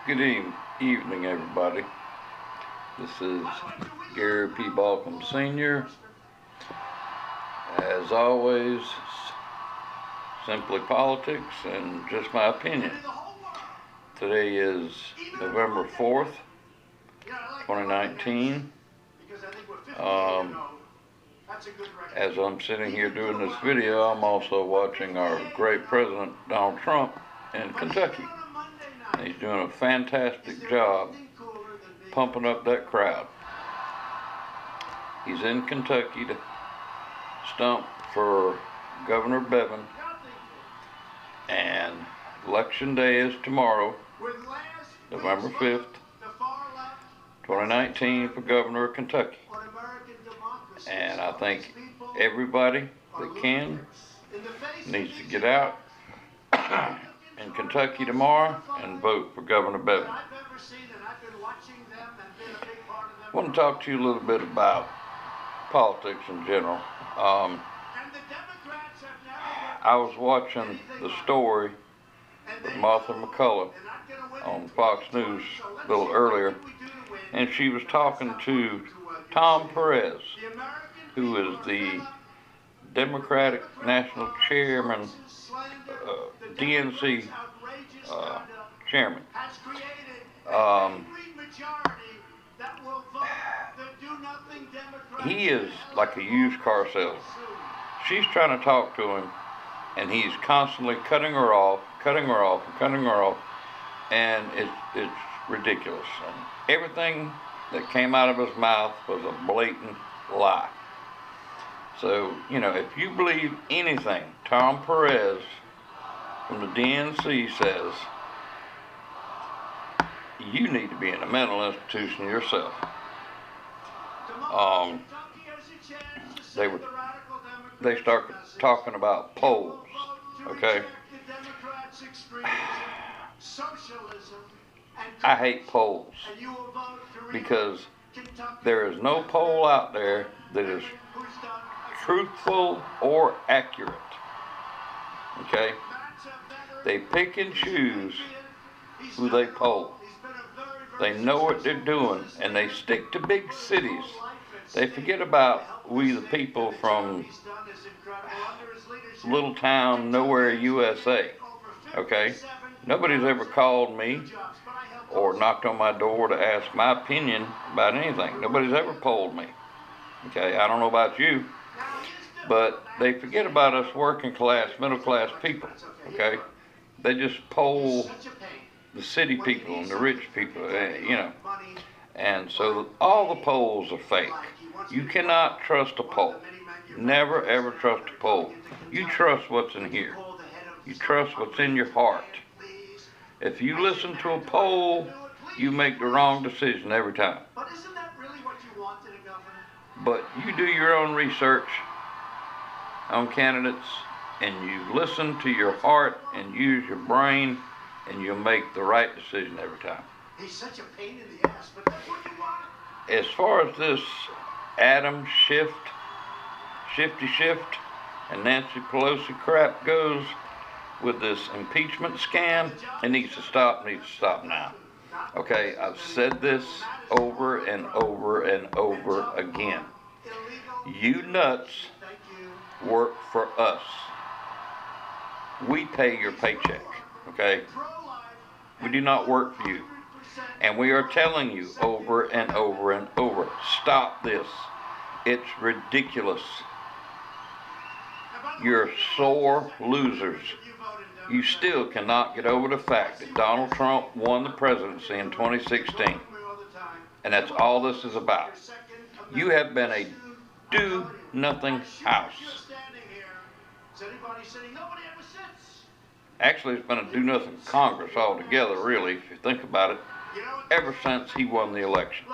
Good evening, everybody. This is Gary P. Balcom Sr. As always, simply politics and just my opinion. Today is November 4th, 2019. As I'm sitting here doing this video, I'm also watching our great President Donald Trump in Kentucky. And he's doing a fantastic job pumping up that crowd. He's in Kentucky to stump for Governor Bevin, and Election Day is tomorrow, November 5th, 2019, for Governor of Kentucky. And I think everybody that can needs to get out in Kentucky tomorrow and vote for Governor Bevin. I want to talk to you a little bit about politics in general. I was watching the story with Martha McCullough on Fox News a little earlier, and she was talking to Tom Perez, who is the Democratic National Chairman, DNC chairman. He is like a used car salesman. She's trying to talk to him, and he's constantly cutting her off, and it's ridiculous. And everything that came out of his mouth was a blatant lie. So, you know, if you believe anything Tom Perez from the DNC says, you need to be in a mental institution yourself. They start talking about polls, okay? I hate polls because there is no poll out there that is truthful or accurate, okay? They pick and choose who they poll. They know what they're doing, and they stick to big cities. They forget about we the people from little town nowhere USA, okay? Nobody's ever called me or knocked on my door to ask my opinion about anything. Nobody's ever polled me, okay? I don't know about you, but they forget about us working class, middle class people, okay? They just poll the city people and the rich people, you know. And so all the polls are fake. You cannot trust a poll. Never ever trust a poll. You trust what's in here. You trust what's in your heart. If you listen to a poll, you make the wrong decision every time. But isn't that really what you want in a governor? But you do your own research on candidates, and you listen to your heart and use your brain, and you'll make the right decision every time. He's such a pain in the ass, but that's what you want. As far as this Adam Schiff, and Nancy Pelosi crap goes with this impeachment scam, it needs to stop now. Okay, I've said this over and over and over again. You nuts work for us. We pay your paycheck, okay? We do not work for you. And we are telling you over and over and over, stop this. It's ridiculous. You're sore losers. You still cannot get over the fact that Donald Trump won the presidency in 2016. And that's all this is about. You have been a do-nothing house. Actually, it's been a do-nothing Congress altogether, really, if you think about it, ever since he won the election.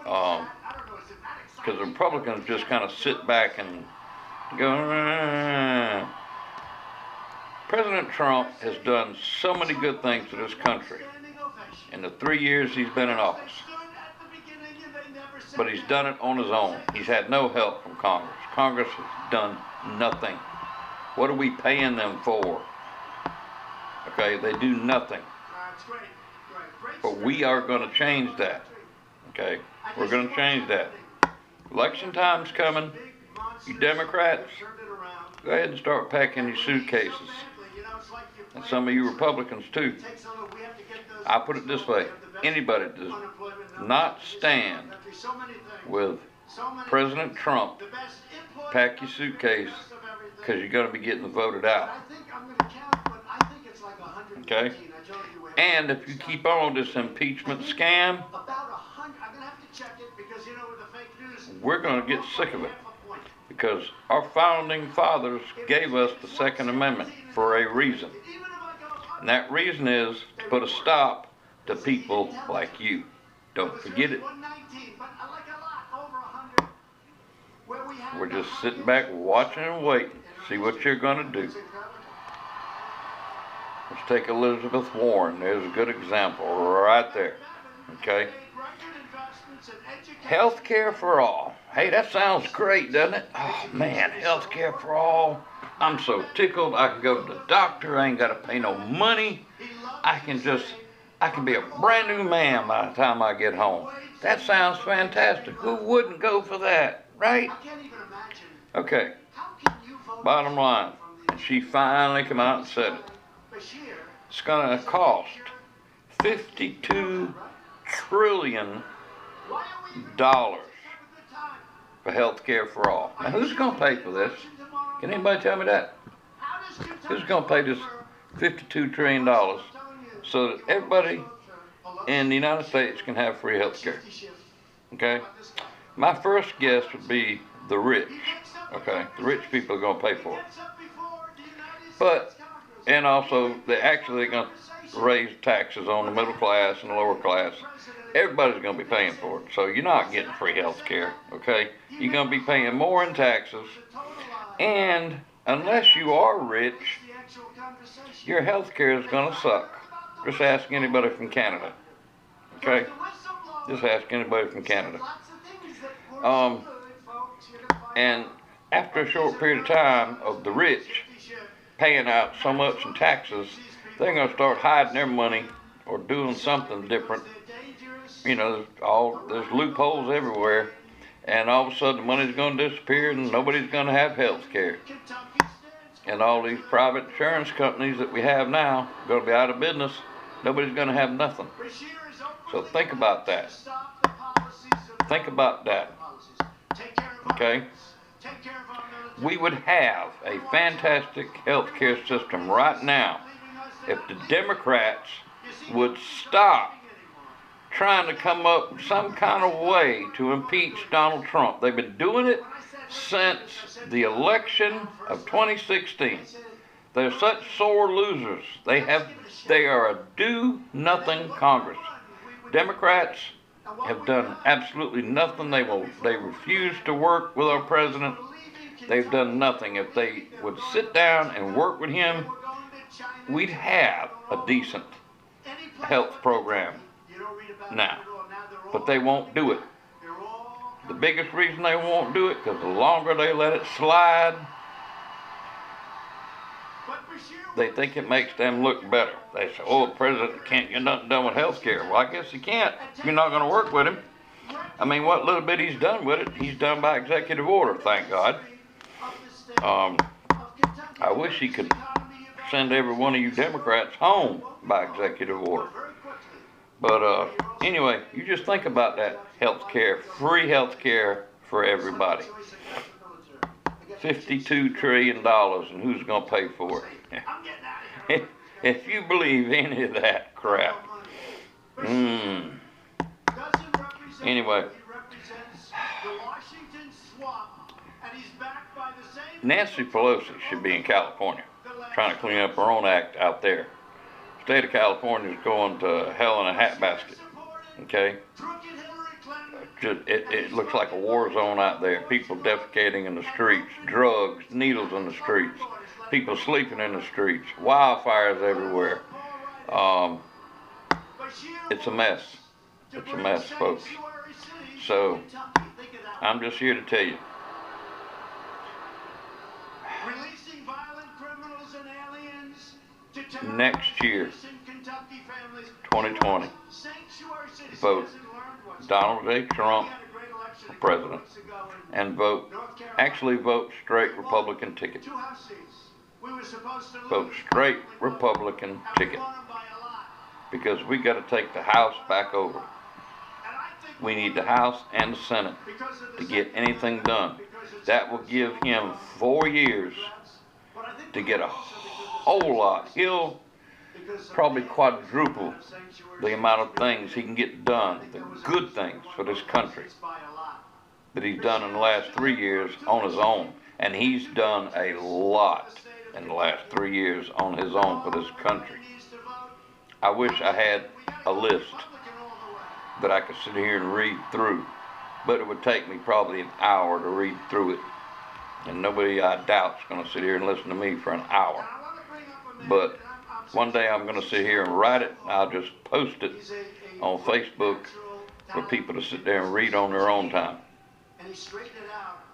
Because the Republicans just kind of sit back and go, President Trump has done so many good things to this country in the 3 years he's been in office. But he's done it on his own. He's had no help from Congress. Congress has done nothing. What are we paying them for? Okay, they do nothing. But we are going to change that. Okay? We're going to change that. Election time's coming. You Democrats, go ahead and start packing your suitcases. And some of you Republicans too. I put it this way. Anybody does not stand with President Trump, pack your suitcase, because you're going to be getting voted out. Okay? And if you keep on this impeachment scam, we're going to get sick of it. Because our founding fathers gave us the Second Amendment for a reason. And that reason is to put a stop to people like you. Don't forget it. We're just sitting back watching and waiting. See what you're going to do. Let's take Elizabeth Warren. There's a good example right there. Okay? Health care for all. Hey, that sounds great, doesn't it? Oh, man, health care for all. I'm so tickled. I can go to the doctor. I ain't got to pay no money. I can be a brand new man by the time I get home. That sounds fantastic. Who wouldn't go for that, right? Okay. Bottom line, she finally came out and said it. It's going to cost $52 trillion for health care for all. Now, who's going to pay for this? Can anybody tell me that? Who's going to pay this $52 trillion so that everybody in the United States can have free health care? Okay? My first guess would be the rich. Okay? The rich people are going to pay for it. But, and also, they're going to raise taxes on the middle class and the lower class. Everybody's going to be paying for it. So you're not getting free health care, okay? You're going to be paying more in taxes. And unless you are rich, your health care is going to suck. Just ask anybody from Canada, okay? Just ask anybody from Canada. And after a short period of time of the rich paying out so much in taxes, they're going to start hiding their money or doing something different. You know, there's loopholes everywhere, and all of a sudden the money's going to disappear and nobody's going to have health care. And all these private insurance companies that we have now are going to be out of business. Nobody's going to have nothing. So think about that. Think about that. Okay? We would have a fantastic health care system right now if the Democrats would stop trying to come up with some kind of way to impeach Donald Trump. They've been doing it since the election of 2016. They're such sore losers. They are a do-nothing Congress. Democrats have done absolutely nothing. They refuse to work with our president. They've done nothing. If they would sit down and work with him, we'd have a decent health program now. But they won't do it. The biggest reason they won't do it, because the longer they let it slide, they think it makes them look better. They say, oh, the president can't get nothing done with health care. Well, I guess he can't. You're not going to work with him. I mean, what little bit he's done with it, he's done by executive order, thank God. I wish he could send every one of you Democrats home by executive order. But anyway, you just think about that health care, free health care for everybody. $52 trillion, and who's going to pay for it? If you believe any of that crap. Anyway. Nancy Pelosi should be in California, trying to clean up her own act out there. The state of California is going to hell in a hat basket, okay? It looks like a war zone out there. People defecating in the streets, drugs, needles in the streets, people sleeping in the streets, wildfires everywhere. It's a mess. It's a mess, folks. So, I'm just here to tell you. Next year, 2020. Vote Donald J. Trump for president. And actually vote straight Republican ticket. Vote straight Republican ticket. Because we got to take the House back over. We need the House and the Senate to get anything done. That will give him 4 years to get a whole lot. He'll probably quadruple the amount of things he can get done, the good things for this country, that he's done in the last 3 years on his own. And he's done a lot in the last 3 years on his own for this country. I wish I had a list that I could sit here and read through, but it would take me probably an hour to read through it. And nobody, I doubt, is going to sit here and listen to me for an hour. But one day I'm going to sit here and write it. I'll just post it on Facebook for people to sit there and read on their own time.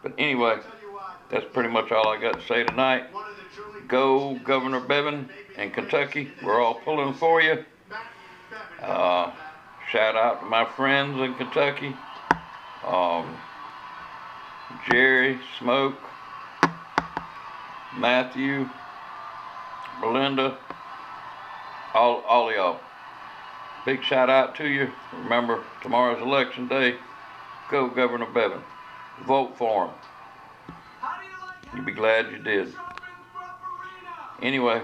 But anyway, that's pretty much all I got to say tonight. Go Governor Bevin in Kentucky. We're all pulling for you. Shout out to my friends in Kentucky. Jerry, Smoke, Matthew, Belinda, all of y'all. Big shout out to you. Remember, tomorrow's election day. Go Governor Bevin. Vote for him. You'll be glad you did. Anyway,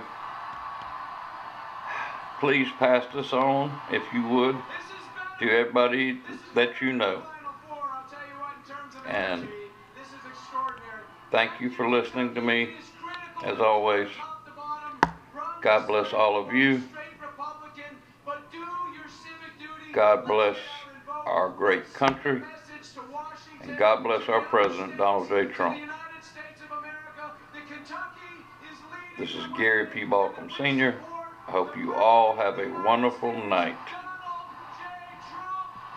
please pass this on, if you would, to everybody that you know. And thank you for listening to me, as always. God bless all of you. God bless our great country. And God bless our President, Donald J. Trump. This is Gary P. Balcom Sr. I hope you all have a wonderful night.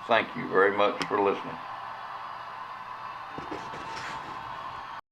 Thank you very much for listening.